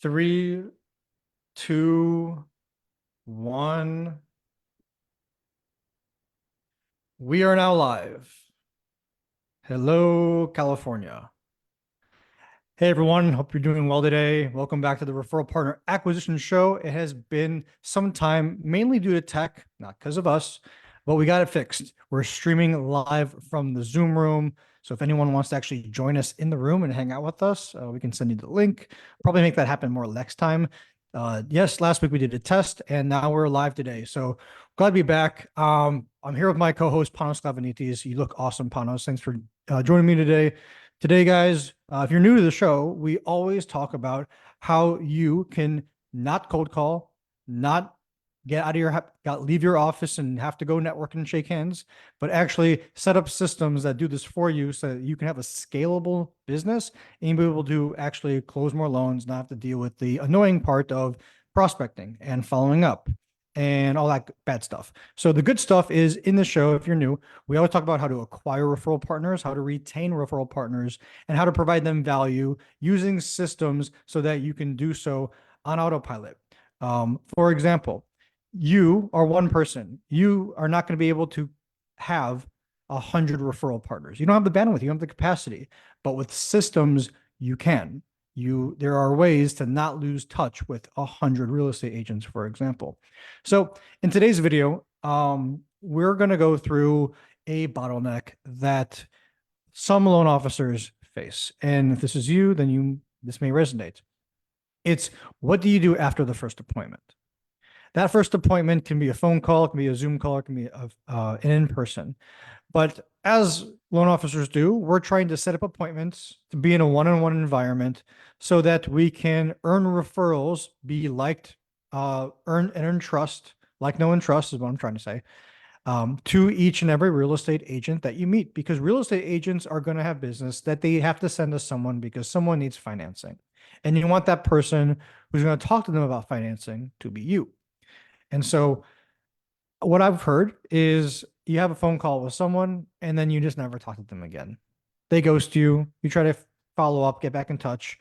Three, two, one. We are now live. Hello, California. Hey everyone, hope you're doing well today. Welcome back to the Referral Partner Acquisition Show. It has been some time, mainly due to tech, not because of us, but we got it fixed. We're streaming live from the Zoom room. So if anyone wants to actually join us in the room and hang out with us, we can send you the link. Probably make that happen more next time. Yes, last week we did a test and now we're live today. So glad to be back. I'm here with my co-host Panos Klavanitis. You look awesome, Panos. Thanks for joining me today. Today, guys, if you're new to the show, we always talk about how you can not cold call, not get out of your leave your office and have to go network and shake hands, but actually set up systems that do this for you so that you can have a scalable business and be able to actually close more loans, not have to deal with the annoying part of prospecting and following up and all that bad stuff. So the good stuff is in the show, if you're new, we always talk about how to acquire referral partners, how to retain referral partners, and how to provide them value using systems so that you can do so on autopilot. For example, you are one person. You are not going to be able to have 100 referral partners. You don't have the bandwidth, you don't have the capacity, but with systems, you can. There are ways to not lose touch with 100 real estate agents, for example. So in today's video, we're going to go through a bottleneck that some loan officers face. And if this is you, then this may resonate. It's what do you do after the first appointment? That first appointment can be a phone call, it can be a Zoom call, it can be an in-person. But as loan officers do, we're trying to set up appointments to be in a one-on-one environment so that we can earn referrals, be liked, earn trust, like no one trusts is what I'm trying to say, to each and every real estate agent that you meet, because real estate agents are going to have business that they have to send to someone because someone needs financing. And you want that person who's going to talk to them about financing to be you. And so what I've heard is you have a phone call with someone and then you just never talk to them again. They ghost you. You try to follow up, get back in touch.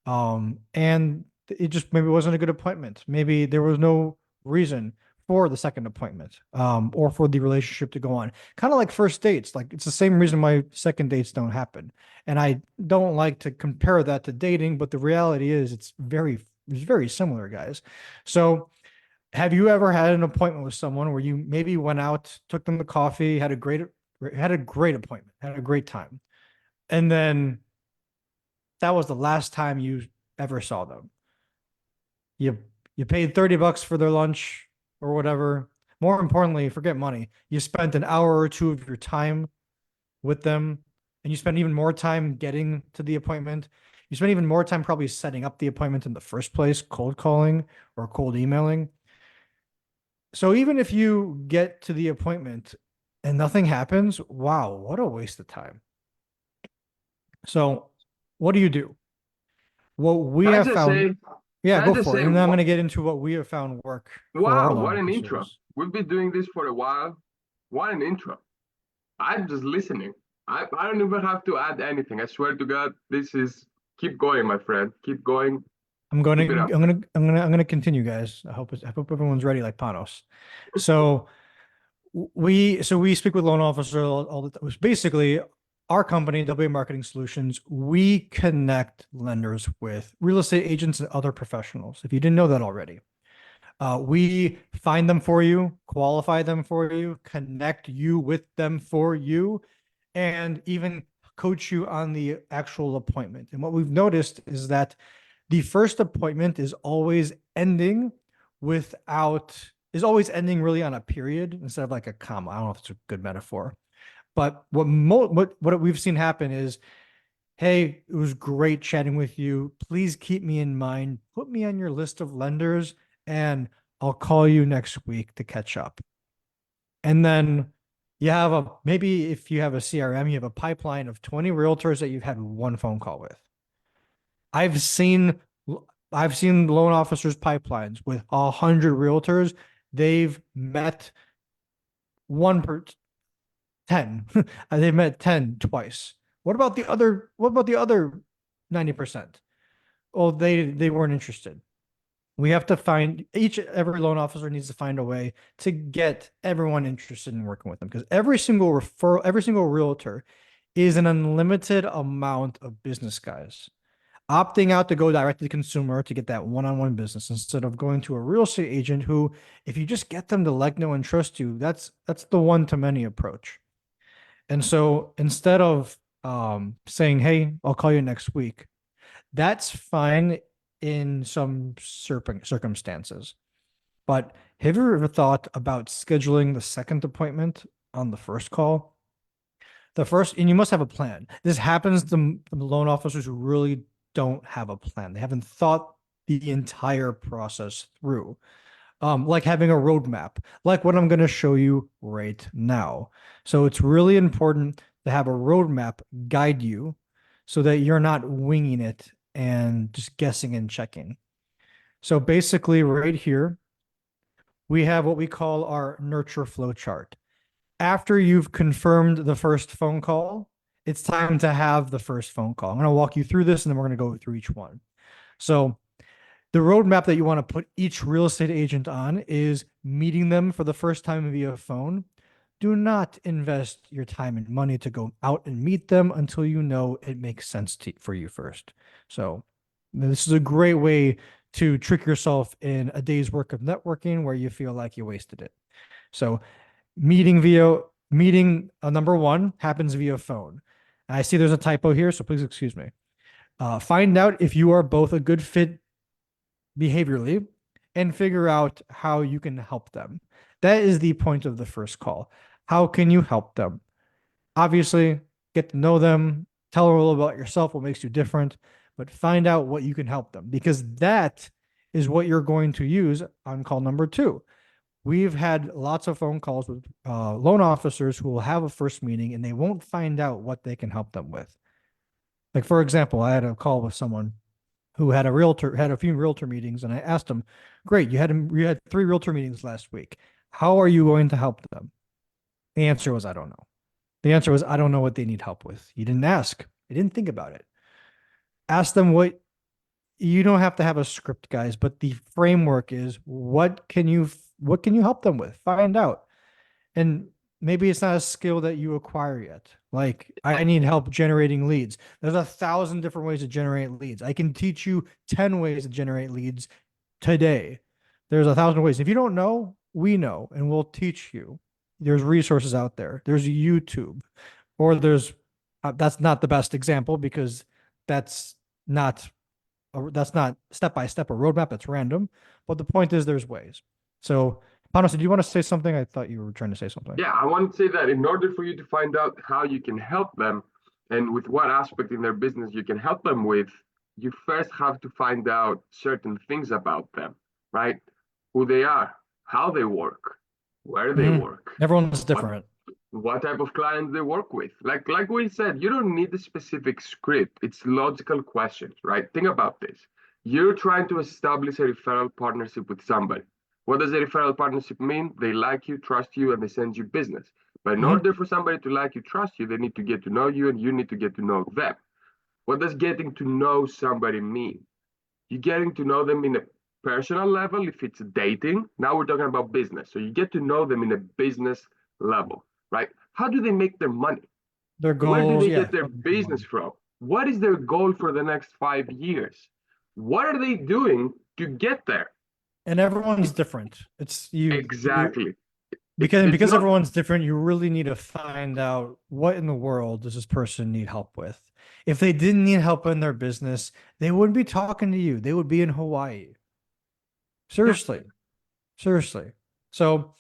And it just maybe wasn't a good appointment. Maybe there was no reason for the second appointment, or for the relationship to go on. Kind of like first dates. Like it's the same reason why second dates don't happen. And I don't like to compare that to dating, but the reality is it's very similar, guys. So have you ever had an appointment with someone where you maybe went out, took them to coffee, had a great appointment, had a great time, and then that was the last time you ever saw them? You paid $30 for their lunch or whatever. More importantly, forget money. You spent an hour or two of your time with them, and you spent even more time getting to the appointment. You spent even more time probably setting up the appointment in the first place, cold calling or cold emailing. So even if you get to the appointment and nothing happens, wow, what a waste of time. So what do you do? What we Can I have just found, say, yeah, can I go just for it. say, And then I'm going to get into what we have found work for our wow, loan what an intro. officers. We've been doing this for a while. What an intro. I'm just listening. I don't even have to add anything. I swear to God, keep going, my friend. Keep going. I'm going Keep it up. to, I'm going to continue, guys. I hope everyone's ready like Panos. So we speak with loan officers all the time. Basically, our company, WA Marketing Solutions, we connect lenders with real estate agents and other professionals. If you didn't know that already, we find them for you, qualify them for you, connect you with them for you, and even coach you on the actual appointment. And what we've noticed is that the first appointment is always ending really on a period instead of like a comma. I don't know if it's a good metaphor, but what we've seen happen is, hey, it was great chatting with you. Please keep me in mind. Put me on your list of lenders, and I'll call you next week to catch up. And then maybe if you have a CRM, you have a pipeline of 20 realtors that you've had one phone call with. I've seen I've seen loan officers pipelines with 100 realtors. They've met one per 10. They've met 10 twice. What about the other 90%? oh, they weren't interested. We have to find every loan officer needs to find a way to get everyone interested in working with them because every single referral, every single realtor is an unlimited amount of business guys. Opting out to go direct to the consumer to get that one-on-one business instead of going to a real estate agent who, if you just get them to like, know, and trust you, that's the one-to-many approach. And so instead of saying, "Hey, I'll call you next week," that's fine in some circumstances. But have you ever thought about scheduling the second appointment on the first call? The first, and you must have a plan. This happens to loan officers who really don't have a plan. They haven't thought the entire process through. Like having a roadmap, like what I'm going to show you right now. So it's really important to have a roadmap guide you so that you're not winging it and just guessing and checking. So basically, right here, we have what we call our nurture flow chart. After you've confirmed the first phone call, it's time to have the first phone call. I'm going to walk you through this and then we're going to go through each one. So, the roadmap that you want to put each real estate agent on is meeting them for the first time via phone. Do not invest your time and money to go out and meet them until you know it makes sense for you first. So, this is a great way to trick yourself in a day's work of networking where you feel like you wasted it. So, meeting number one happens via phone. I see there's a typo here, so please excuse me. Find out if you are both a good fit behaviorally and figure out how you can help them. That is the point of the first call. How can you help them? Obviously, get to know them, tell them a little about yourself, what makes you different, but find out what you can help them because that is what you're going to use on call number two. We've had lots of phone calls with loan officers who will have a first meeting and they won't find out what they can help them with. Like, for example, I had a call with someone who had a few realtor meetings, and I asked him, "Great, you had three realtor meetings last week. How are you going to help them?" The answer was, "I don't know." The answer was, "I don't know what they need help with." You didn't ask. You didn't think about it. Ask them what you don't have to have a script, guys, but the framework is what can you help them with? Find out. And maybe it's not a skill that you acquire yet. Like, I need help generating leads. There's 1,000 different ways to generate leads. I can teach you 10 ways to generate leads today. There's 1,000 ways. If you don't know, we know, and we'll teach you. There's resources out there. There's YouTube, or that's not the best example because that's not that's not step by step a roadmap. That's random. But the point is, there's ways. So, Panos, did you want to say something? I thought you were trying to say something. Yeah, I want to say that in order for you to find out how you can help them and with what aspect in their business you can help them with, you first have to find out certain things about them, right? Who they are, how they work, where they Mhm. work, Everyone's what different. what type of clients they work with. Like we said, you don't need a specific script. It's logical questions, right? Think about this. You're trying to establish a referral partnership with somebody. What does a referral partnership mean? They like you, trust you, and they send you business. But in Mhm. order for somebody to like you, trust you, they need to get to know you, and you need to get to know them. What does getting to know somebody mean? You're getting to know them in a personal level if it's dating. Now we're talking about business. So you get to know them in a business level, right? How do they make their money? Their Where do goals, they yeah. get their business from? What is their goal for the next 5 years? What are they doing to get there? And everyone's different. It's you Exactly. It's because not everyone's different, you really need to find out what in the world does this person need help with. If they didn't need help in their business, they wouldn't be talking to you. They would be in Hawaii. yeah, Seriously. Seriously. So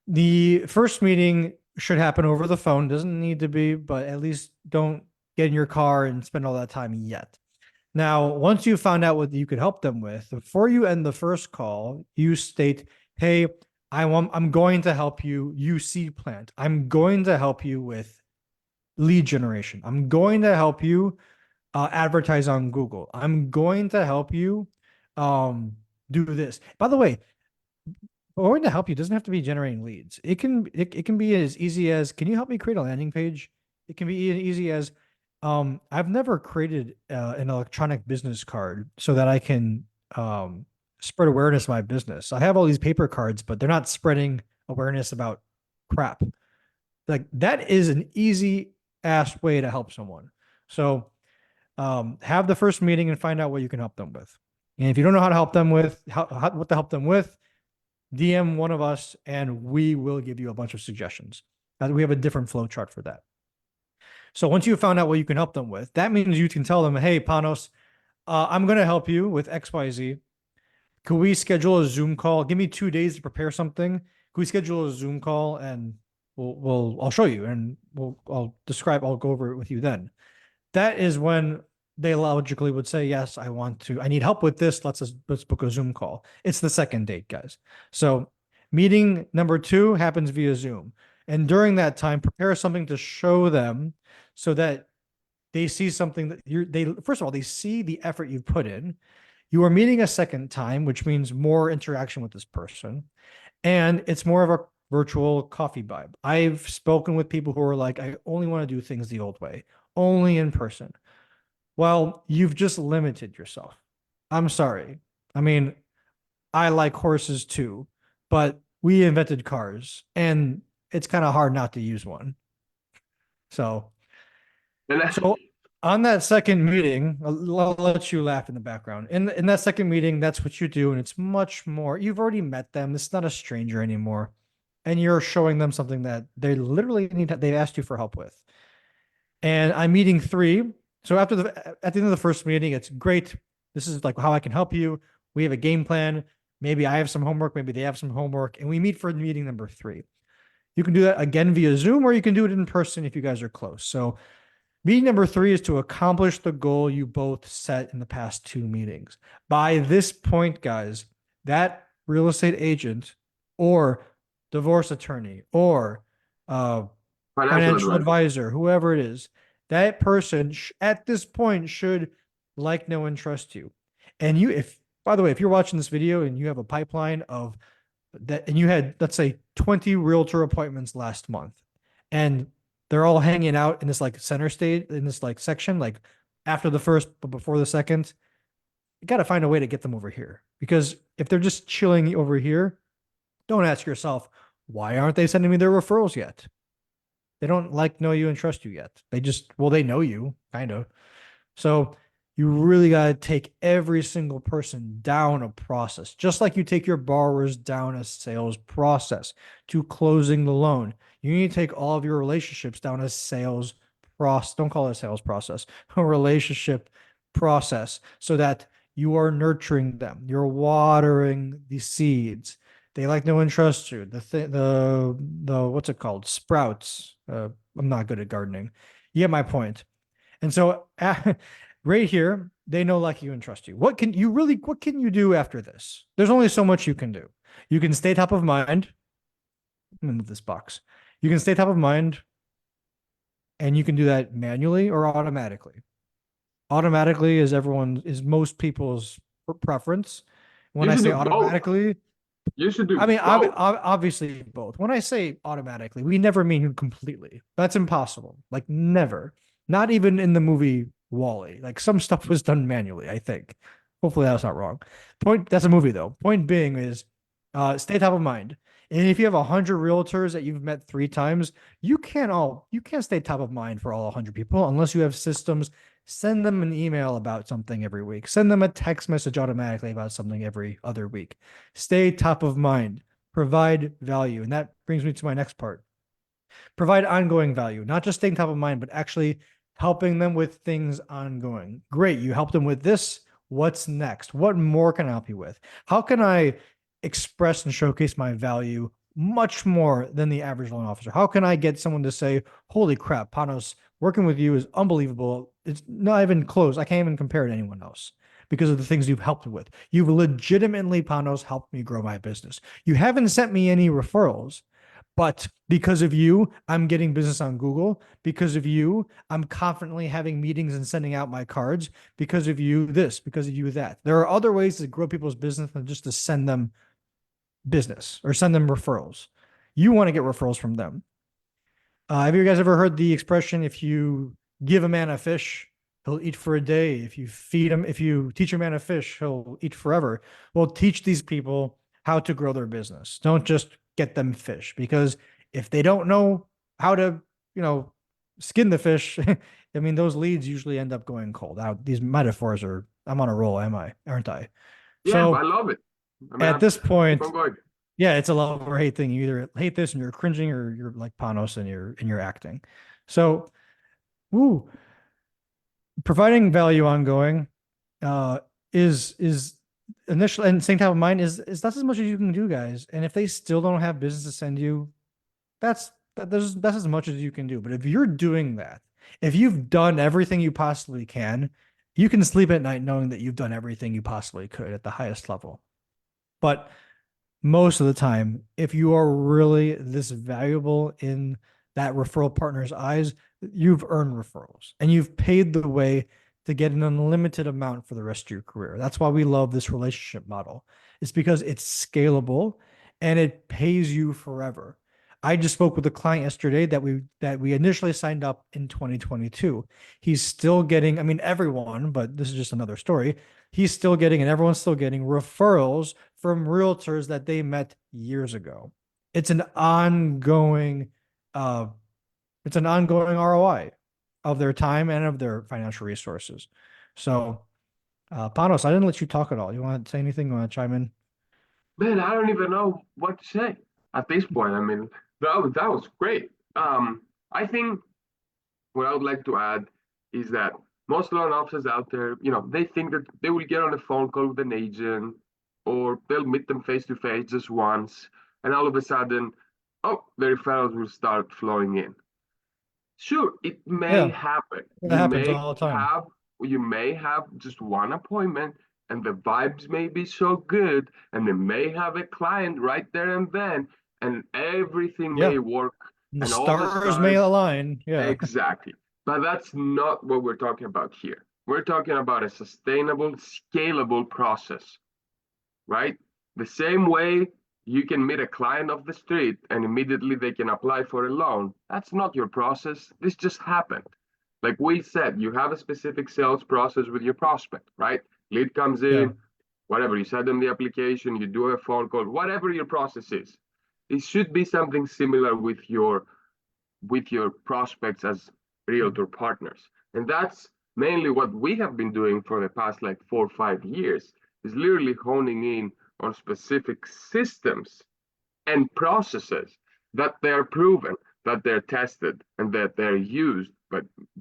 the first meeting should happen over the phone. Doesn't need to be, but at least don't get in your car and spend all that time yet. Now, once you found out what you could help them with, before you end the first call, you state, "Hey, I'm going to help you UC plant. I'm going to help you with lead generation. I'm going to help you advertise on Google. I'm going to help you do this." By the way, going to help you doesn't have to be generating leads. It can be as easy as, "Can you help me create a landing page?" It can be easy as, I've never created an electronic business card so that I can um, spread awareness of my business. I have all these paper cards, but they're not spreading awareness about crap. Like that is an easy ass way to help someone. So have the first meeting and find out what you can help them with. And if you don't know how to help them with what to help them with, DM one of us and we will give you a bunch of suggestions. We have a different flow chart for that. So once you found out what you can help them with, that means you can tell them, hey, Panos, I'm going to help you with XYZ. Could we schedule a Zoom call? Give me 2 days to prepare something. Could we schedule a Zoom call and I'll show you and I'll go over it with you then. That is when they logically would say, yes, I need help with this. Let's book a Zoom call. It's the second date, guys. So meeting number 2 happens via Zoom. And during that time, prepare something to show them so that they see something that first of all, they see the effort you've put in. You are meeting a second time, which means more interaction with this person. And it's more of a virtual coffee vibe. I've spoken with people who are like, I only want to do things the old way, only in person. Well, you've just limited yourself. I'm sorry. I mean, I like horses too, but we invented cars and it's kind of hard not to use one. So, And so on that second meeting, I'll let you laugh in the background. In that second meeting, that's what you do, and it's much more. You've already met them. It's not a stranger anymore, and you're showing them something that they literally need. They've asked you for help with. And I'm meeting 3. So at the end of the first meeting, it's great. This is like how I can help you. We have a game plan. Maybe I have some homework. Maybe they have some homework, and we meet for meeting number 3. You can do that again via Zoom, or you can do it in person if you guys are close. So meeting number 3 is to accomplish the goal you both set in the past 2 meetings. By this point, guys, that real estate agent or divorce attorney or financial financial advisor. advisor, whoever it is, that person at this point should like, know, and trust you. And by the way, if you're watching this video and you have a pipeline of that, and you had, let's say, 20 realtor appointments last month, and they're all hanging out in this like center stage, in this like section, like after the first, but before the second, you got to find a way to get them over here. Because if they're just chilling over here, don't ask yourself, why aren't they sending me their referrals yet? They don't like, know you, and trust you yet. They know you, kind of. So you really got to take every single person down a process, just like you take your borrowers down a sales process to closing the loan. You need to take all of your relationships down a sales process. Don't call it a sales process, a relationship process, so that you are nurturing them. You're watering the seeds. They like, know, and trust you. The what's it called? Sprouts. I'm not good at gardening. You get my point. And so right here, they know, like you, and trust you. What can you do after this? There's only so much you can do. You can stay top of mind. I'm gonna move this box. You can stay top of mind, and you can do that manually or automatically. Automatically is most people's preference. When You I should say do both. automatically, You should do I mean, both. obviously both. When I say automatically, we never mean completely. That's impossible. Like never. Not even in the movie Wall-E. Like some stuff was done manually, I think. Hopefully that's not wrong. That's a movie though. Point being is stay top of mind. And if you have 100 realtors that you've met 3 times, you can't stay top of mind for all 100 people unless you have systems. Send them an email about something every week. Send them a text message automatically about something every other week. Stay top of mind, provide value. And that brings me to my next part. Provide ongoing value, not just staying top of mind, but actually helping them with things ongoing. Great. You helped them with this. What's next? What more can I help you with? How can I express and showcase my value much more than the average loan officer? How can I get someone to say, holy crap, Panos, working with you is unbelievable. It's not even close. I can't even compare to anyone else because of the things you've helped me with. You've legitimately, Panos, helped me grow my business. You haven't sent me any referrals, but because of you, I'm getting business on Google. Because of you, I'm confidently having meetings and sending out my cards. Because of you, this, because of you, that. There are other ways to grow people's business than just to send them business or send them referrals. You want to get referrals from them. Have you guys ever heard the expression, if you give a man a fish, he'll eat for a day. If you feed him, if you teach a man a fish, he'll eat forever. Well, teach these people how to grow their business. Don't just get them fish, because if they don't know how to, you know, skin the fish, I mean, those leads usually end up going cold. Now, these metaphors are, I'm on a roll, am I? Aren't I? Yeah, I So love it. I mean, at this keep on point, going. yeah, it's a love or hate thing. You either hate this and you're cringing, or you're like Panos and you're acting. So, woo, providing value ongoing uh is initial, and same type of mind is that's as much as you can do, guys. And if they still don't have business to send you, that's as much as you can do. But if you're doing that, if you've done everything you possibly can sleep at night knowing that you've done everything you possibly could at the highest level. But most of the time, if you are really this valuable in that referral partner's eyes, you've earned referrals and you've paid the way to get an unlimited amount for the rest of your career. That's why we love this relationship model. It's because it's scalable and it pays you forever. I just spoke with a client yesterday that we initially signed up in 2022. He's still getting, I mean, everyone, but this is just another story. He's still getting, and everyone's still getting referrals from realtors that they met years ago. It's an ongoing, uh, it's an ongoing ROI of their time and of their financial resources. So, Panos, I didn't let you talk at all. You want to say anything? You want to chime in? Man, I don't even know what to say at this point. I mean, that was great. I think what I would like to add is that most loan officers out there, they think that they will get on a phone call with an agent or they'll meet them face to face just once, and all of a sudden, oh, the referrals will start flowing in. Sure, it may Yeah, happen. that happens all the time. Have you may have just one appointment and the vibes may be so good and they may have a client right there and then and everything Yeah, may work and the and all the stars may stars. align. Yeah, Exactly. But that's not what we're talking about here. We're talking about a sustainable, scalable process, right? The same way you can meet a client off the street and immediately they can apply for a loan. That's not your process. This just happened. Like we said, you have a specific sales process with your prospect, right? Lead comes yeah, in, whatever, you send them the application, you do a phone call, whatever your process is. It should be something similar with your prospects as realtor partners. And that's mainly what we have been doing for the past like 4 or 5 years, is literally honing in on specific systems and processes that they're proven, that they're tested, and that they're used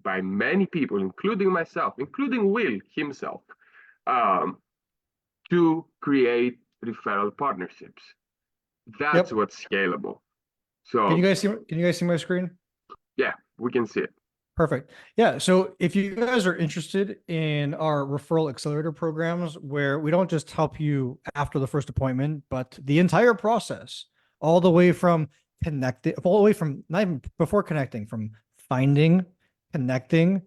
by many people, including myself, including Will himself, um, to create referral partnerships. That's yep. what's scalable. Can you So guys see? Can you guys see my screen? yeah, we can see it. Perfect. Yeah. So if you guys are interested in our referral accelerator programs, where we don't just help you after the first appointment, but the entire process, all the way from connecting, all the way from not even before connecting, from finding, connecting,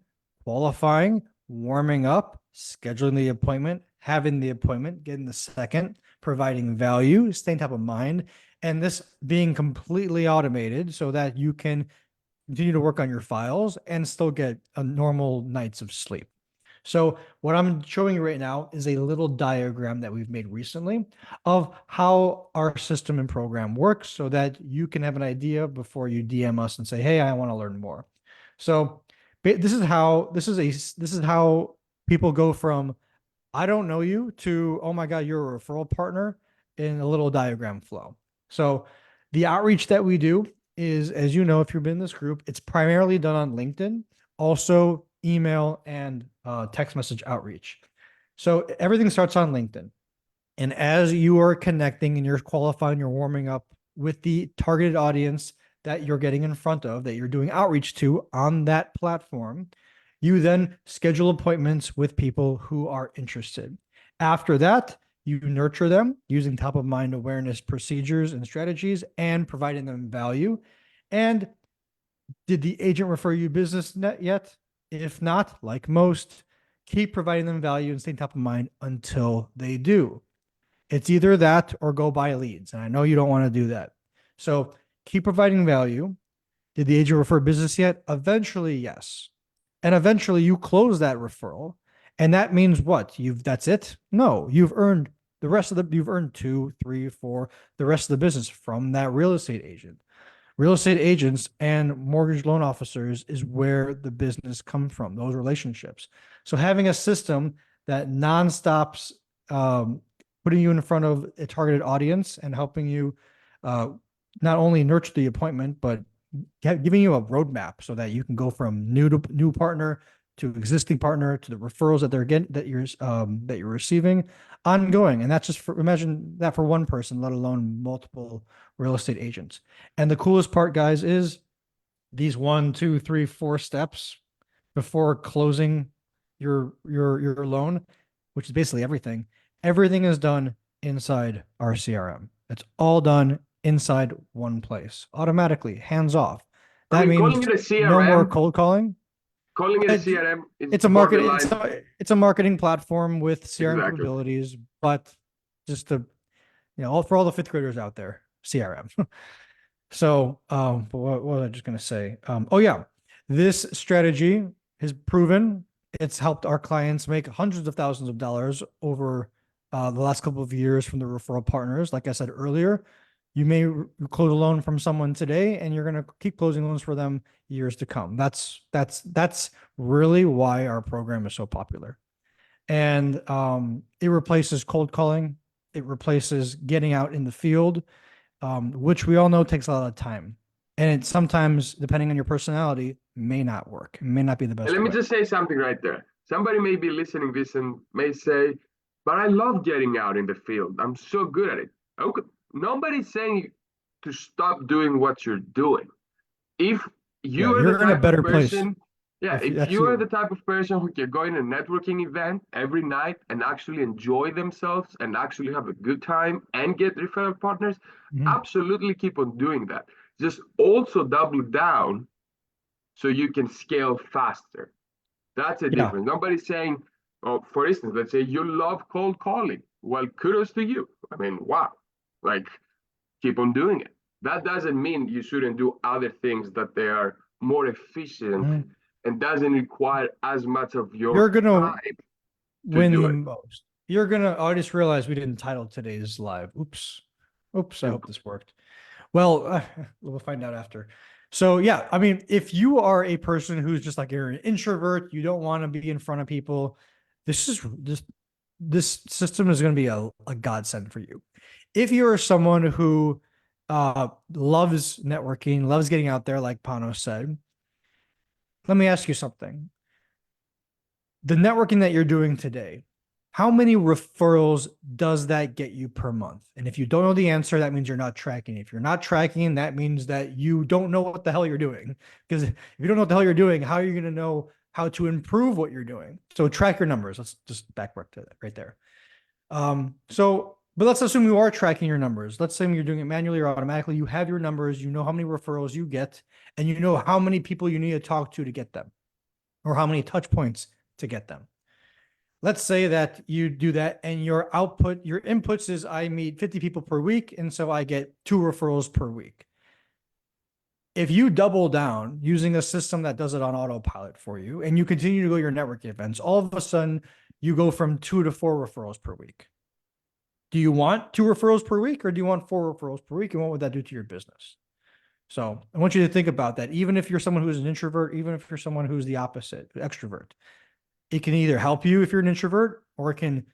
qualifying, warming up, scheduling the appointment, having the appointment, getting the second, providing value, staying top of mind, and this being completely automated so that you can continue to work on your files and still get a normal nights of sleep. So what I'm showing you right now is a little diagram that we've made recently of how our system and program works so that you can have an idea before you DM us and say, "Hey, I want to learn more." So this is how people go from "I don't know you" to "Oh my God, you're a referral partner" in a little diagram flow. So the outreach that we do is, as you know, if you've been in this group, it's primarily done on LinkedIn, also email and text message outreach. So everything starts on LinkedIn. And as you are connecting and you're qualifying, you're warming up with the targeted audience that you're getting in front of, that you're doing outreach to on that platform, you then schedule appointments with people who are interested. After that, you nurture them using top of mind awareness procedures and strategies and providing them value. And did the agent refer you business net yet? If not, like most, keep providing them value and stay top of mind until they do. It's either that or go buy leads. And I know you don't want to do that. So keep providing value. Did the agent refer business yet? Eventually, yes. And eventually you close that referral. And that means what? That's it? No, you've earned two, three, four, the rest of the business from that real estate agent. Real estate agents and mortgage loan officers is where the business comes from, those relationships. So having a system that nonstops putting you in front of a targeted audience and helping you uh, not only nurture the appointment, but giving you a roadmap so that you can go from new partner to existing partner to the referrals that they're getting that you're receiving ongoing. And that's just for imagine that for one person, let alone multiple real estate agents. And the coolest part, guys, is these one, two, three, four steps before closing your loan, which is basically everything. Everything is done inside our CRM. It's all done inside one place, automatically, hands off. I That mean, calling means it a no more CRM, cold calling. calling it a It- CRM is It's a market. borderline. It's a marketing platform with CRM Exactly. capabilities, but just to all for all the fifth graders out there, CRM. So, but what was I just going to say? Oh yeah, this strategy has proven it's helped our clients make hundreds of thousands of dollars over the last couple of years from the referral partners. Like I said earlier, you may close a loan from someone today, and you're going to keep closing loans for them years to come. That's really why our program is so popular. And it replaces cold calling. It replaces getting out in the field, which we all know takes a lot of time. And it sometimes, depending on your personality, may not work. It may not be the And best let me way. just say something right there. Somebody may be listening this and may say, but I love getting out in the field. I'm so good at it. Okay. Nobody's saying to stop doing what you're doing. If Yeah, you are the you're in a type of better place person, yeah, if if that's you are the you. type of person who can go in a networking event every night and actually enjoy themselves and actually have a good time and get referral partners, Mhm. absolutely keep on doing that. Just also double down so you can scale faster. That's a Yeah. difference. Nobody's saying, oh, for instance, let's say you love cold calling. Well, kudos to you. I mean, wow. Like, keep on doing it. That doesn't mean you shouldn't do other things that they are more efficient Mhm. and doesn't require as much of your You're gonna time to win do the it. most. You're gonna. I just realized we didn't title today's live. Oops. Oops. I And hope this worked. Well, we'll find out after. So yeah, I mean, if you are a person who's just like you're an introvert, you don't want to be in front of people, this is this system is going to be a godsend for you. If you're someone who loves networking, loves getting out there, like Pano said, let me ask you something. The networking that you're doing today, how many referrals does that get you per month? And if you don't know the answer, that means you're not tracking. If you're not tracking, that means that you don't know what the hell you're doing. Because if you don't know what the hell you're doing, how are you going to know how to improve what you're doing? So track your numbers. Let's just backwork to that right there. But let's assume you are tracking your numbers. Let's say you're doing it manually or automatically. You have your numbers, you know how many referrals you get, and you know how many people you need to talk to get them, or how many touch points to get them. Let's say that you do that and your inputs is I meet 50 people per week. And so I get 2 referrals per week. If you double down using a system that does it on autopilot for you and you continue to go to your networking events, all of a sudden you go from 2 to 4 referrals per week. Do you want 2 referrals per week or do you want 4 referrals per week? And what would that do to your business? So I want you to think about that. Even if you're someone who's an introvert, even if you're someone who's the opposite, extrovert, it can either help you if you're an introvert or it can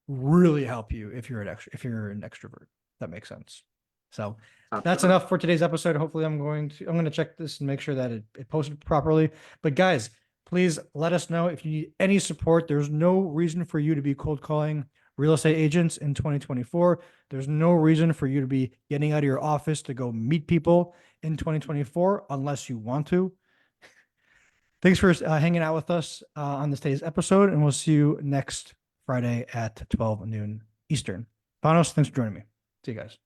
really help you if you're an extrovert. That makes sense. So that's absolutely. enough for today's episode. Hopefully I'm going to check this and make sure that it posted properly. But guys, please let us know if you need any support. There's no reason for you to be cold calling real estate agents in 2024. There's no reason for you to be getting out of your office to go meet people in 2024 unless you want to. Thanks for hanging out with us on this today's episode, and we'll see you next Friday at 12 noon Eastern. Panos, thanks for joining me. See you guys.